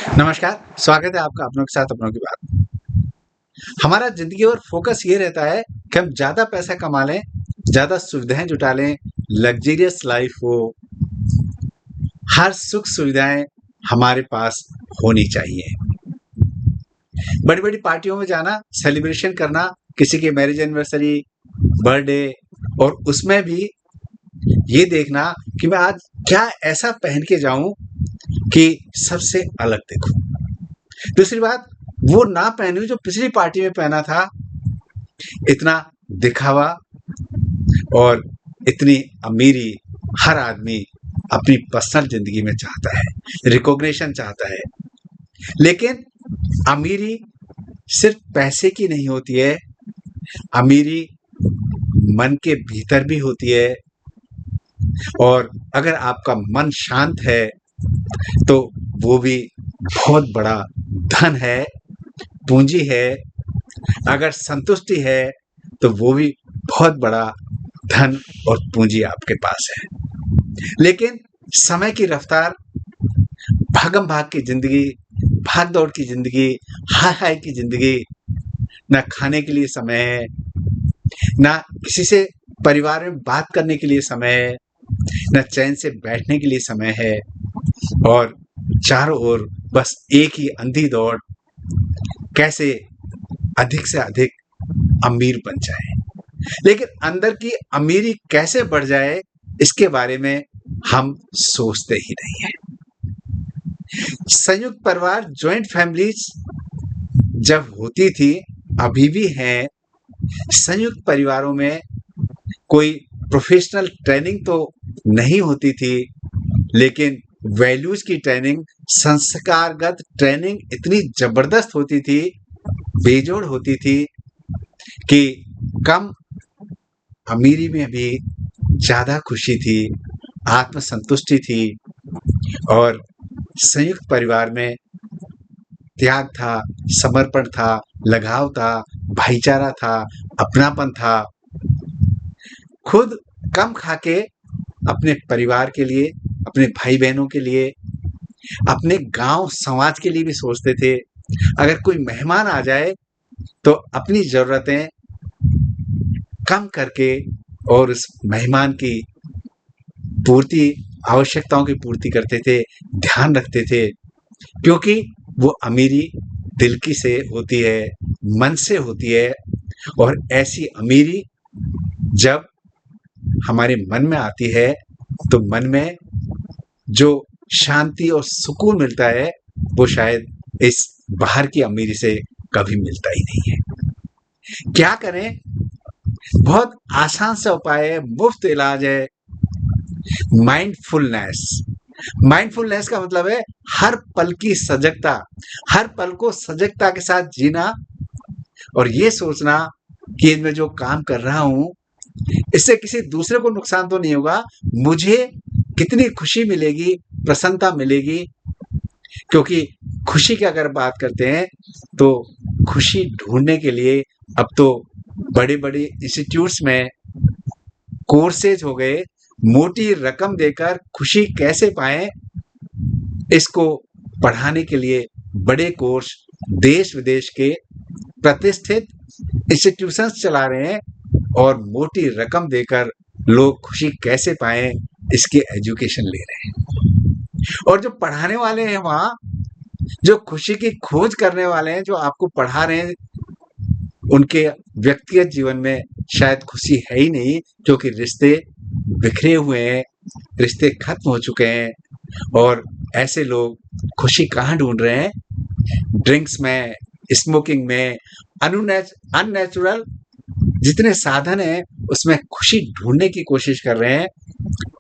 नमस्कार, स्वागत है आपका अपनों के साथ अपनों की बात। हमारा ज़िंदगी और फ़ोकस ये रहता है कि हम ज़्यादा पैसा कमा लें, ज़्यादा सुविधाएँ जुटा लें, लग्ज़रियस लाइफ़ हो, हर सुख-सुविधाएँ हमारे पास होनी चाहिए। बड़ी-बड़ी पार्टियों में जाना, सेलिब्रेशन करना, किसी की मैरिज एनिवर्सरी, बर्थडे और उसमें भी ये देखना कि मैं आज क्या ऐसा पहन के जाऊँ कि सबसे अलग दिखूँ। दूसरी बात, वो ना पहनूँ जो पिछली पार्टी में पहना था, इतना दिखावा और इतनी अमीरी हर आदमी अपनी पर्सनल ज़िंदगी में चाहता है, रिकॉग्निशन चाहता है। लेकिन अमीरी सिर्फ़ पैसे की नहीं होती है, अमीरी मन के भीतर भी होती है और अगर आपका मन शांत है, तो वो भी बहुत बड़ा धन है, पूँजी है। अगर संतुष्टि है, तो वो भी बहुत बड़ा धन और पूँजी आपके पास है। लेकिन समय की रफ्तार, भागम-भाग की ज़िंदगी, भाग-दौड़ की ज़िंदगी, हाय-हाय की ज़िंदगी, ना खाने के लिए समय है, ना किसी से परिवार में बात करने के लिए समय है, ना चैन से बैठने के लिए समय है और चारों ओर बस एक ही अंधी दौड़, कैसे अधिक से अधिक अमीर बन जाएँ। लेकिन अंदर की अमीरी कैसे बढ़ जाए, इसके बारे में हम सोचते ही नहीं हैं। संयुक्त परिवार, जॉइंट फैमिलीज़ जब होती थी, अभी भी हैं, संयुक्त परिवारों में कोई प्रोफ़ेशनल ट्रेनिंग तो नहीं होती थी, लेकिन वैल्यूज़ की ट्रेनिंग, संस्कारगत ट्रेनिंग इतनी ज़बरदस्त होती थी, बेजोड़ होती थी कि कम अमीरी में भी ज़्यादा खुशी थी, आत्मसंतुष्टि थी और संयुक्त परिवार में त्याग था, समर्पण था, लगाव था, भाईचारा था, अपनापन था। खुद कम खा के अपने परिवार के लिए, अपने भाई-बहनों के लिए, अपने गाँव समाज के लिए भी सोचते थे। अगर कोई मेहमान आ जाए, तो अपनी ज़रूरतें कम करके और उस मेहमान की पूर्ति आवश्यकताओं की पूर्ति करते थे, ध्यान रखते थे क्योंकि वो अमीरी दिल की से होती है, मन से होती है और ऐसी अमीरी जब हमारे मन में आती है, तो मन में जो शांति और सुकून मिलता है, वो शायद इस बाहर की अमीरी से कभी मिलता ही नहीं है। क्या करें? बहुत आसान सा उपाय है, मुफ्त इलाज है, माइंडफुलनेस। माइंडफुलनेस का मतलब है हर पल की सजगता, हर पल को सजगता के साथ जीना और ये सोचना कि मैं जो काम कर रहा हूँ, इससे किसी दूसरे को नुकसान तो नहीं होगा, मुझे कितनी खुशी मिलेगी, प्रसन्नता मिलेगी क्योंकि खुशी की अगर बात करते हैं, तो खुशी ढूँढने के लिए अब तो बड़े-बड़े इंस्टीट्यूट्स में कोर्सेज़ हो गए, मोटी रकम देकर खुशी कैसे पाएँ, इसको पढ़ाने के लिए बड़े कोर्स देश-विदेश के प्रतिष्ठित इंस्टीट्यूशंस चला रहे हैं और मोटी रकम देकर लोग खुशी कैसे पाएँ, इसकी एजुकेशन ले रहे हैं। और जो पढ़ाने वाले हैं वहाँ, जो खुशी की खोज करने वाले हैं, जो आपको पढ़ा रहे हैं, उनके व्यक्तिगत जीवन में शायद खुशी है ही नहीं क्योंकि रिश्ते बिखरे हुए हैं, रिश्ते खत्म हो चुके हैं और ऐसे लोग खुशी कहाँ ढूँढ रहे हैं? ड्रिंक्स में, स्मोकिंग में, अननेचुरल जितने साधन हैं, उसमें खुशी ढूँढने की कोशिश कर रहे हैं,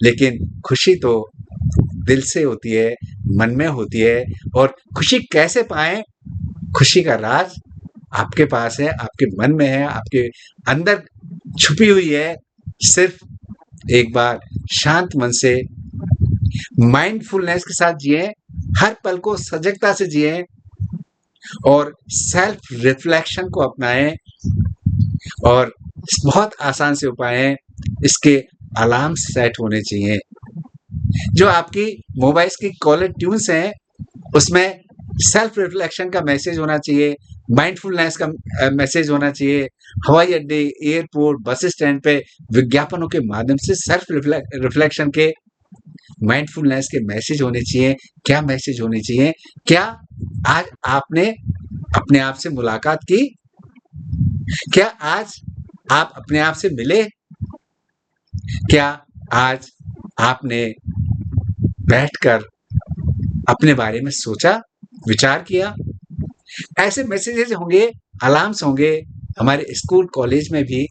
लेकिन खुशी तो दिल से होती है, मन में होती है और खुशी कैसे पाएँ? खुशी का राज आपके पास है, आपके मन में है, आपके अंदर छुपी हुई है। सिर्फ़ एक बार शांत मन से माइंडफुलनेस के साथ जिएँ, हर पल को सजगता से जिएँ और सेल्फ रिफ्लेक्शन को अपनाएँ और बहुत आसान से उपाय हैं, इसके अलार्म सेट होने चाहिए। जो आपकी मोबाइल्स की कॉलर ट्यून्स हैं, उसमें सेल्फ रिफ्लेक्शन का मैसेज होना चाहिए, माइंडफुलनेस का मैसेज होना चाहिए। हवाई अड्डे, एयरपोर्ट, बस स्टैंड पे विज्ञापनों के माध्यम से सेल्फ रिफ्लेक्शन के, माइंडफुलनेस के मैसेज होने चाहिए। क्या मैसेज होने चाहिए? क्या आज आपने अपने आप से मुलाकात की? क्या आज आप अपने आप से मिले? क्या आज आपने बैठकर अपने बारे में सोचा, विचार किया? ऐसे मैसेजेस होंगे, अलार्म्स होंगे। हमारे स्कूल कॉलेज में भी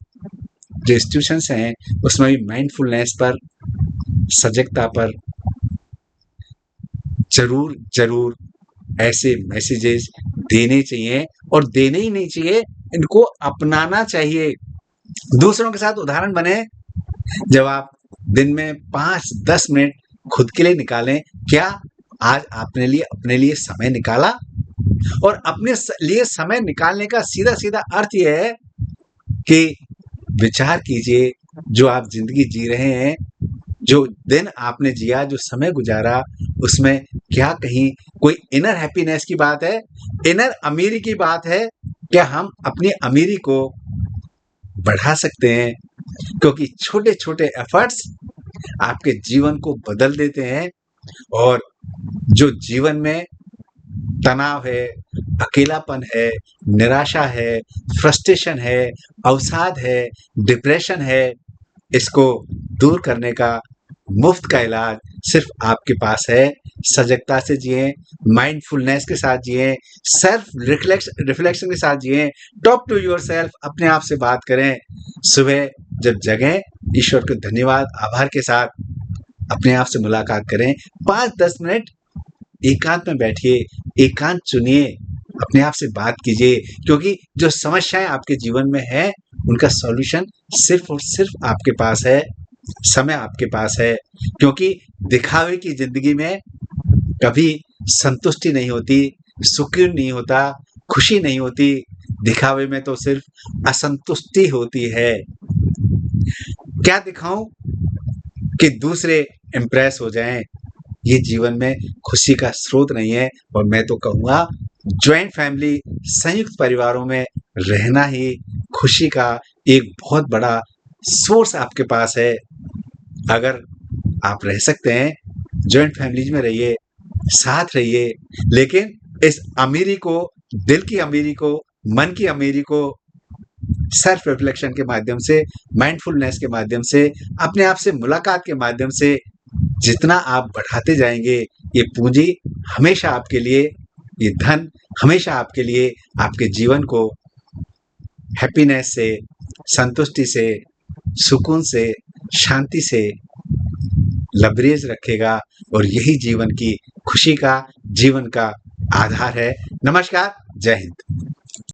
जो इंस्टीट्यूशंस हैं उसमें भी माइंडफुलनेस पर, सजगता पर जरूर जरूर ऐसे मैसेजेस देने चाहिए, और देने ही नहीं चाहिए, इनको अपनाना चाहिए। दूसरों के साथ उदाहरण बने। जब आप दिन में 5-10 मिनट खुद के लिए निकालें, क्या आज आपने अपने लिए समय निकाला? और अपने लिए समय निकालने का सीधा सीधा अर्थ यह है कि विचार कीजिए, जो आप जिंदगी जी रहे हैं, जो दिन आपने जिया, जो समय गुजारा, उसमें क्या कहीं कोई इनर हैप्पीनेस की बात है, इनर अमीरी की बात है? क्या हम अपनी अमीरी को बढ़ा सकते हैं? क्योंकि छोटे छोटे एफर्ट्स आपके जीवन को बदल देते हैं। और जो जीवन में तनाव है, अकेलापन है, निराशा है, फ्रस्ट्रेशन है, अवसाद है, डिप्रेशन है, इसको दूर करने का मुफ्त का इलाज सिर्फ आपके पास है। सजगता से जिए, माइंडफुलनेस के साथ जिए, सेल्फ रिफ्लेक्शन के साथ जिए। टॉक टू योरसेल्फ, अपने आप से बात करें। सुबह जब जगें, ईश्वर को धन्यवाद, आभार के साथ अपने आप से मुलाकात करें। 5-10 मिनट एकांत में बैठिए, एकांत चुनिए, अपने आप से बात कीजिए, क्योंकि जो समस्याएं आपके जीवन में है उनका सॉल्यूशन सिर्फ और सिर्फ आपके पास है, समय आपके पास है। क्योंकि दिखावे की जिंदगी में कभी संतुष्टि नहीं होती, सुकून नहीं होता, खुशी नहीं होती। दिखावे में तो सिर्फ असंतुष्टि होती है। क्या दिखाऊं कि दूसरे इम्प्रेस हो जाएं? ये जीवन में खुशी का स्रोत नहीं है। और मैं तो कहूँगा, ज्वाइंट फैमिली, संयुक्त परिवारों में रहना ही खुशी का एक बहुत बड़ा सोर्स आपके पास है। अगर आप रह सकते हैं, ज्वाइंट फैमिलीज में रहिए, साथ रहिए, लेकिन इस अमीरी को, दिल की अमीरी को, मन की अमीरी को सेल्फ रिफ्लेक्शन के माध्यम से, माइंडफुलनेस के माध्यम से, अपने आप से मुलाकात के माध्यम से जितना आप बढ़ाते जाएंगे, ये पूंजी हमेशा आपके लिए, ये धन हमेशा आपके लिए आपके जीवन को हैप्पीनेस से, संतुष्टि से, सुकून से, शांति से लबरेज रखेगा। और यही जीवन की खुशी का, जीवन का आधार है। नमस्कार, जय हिंद।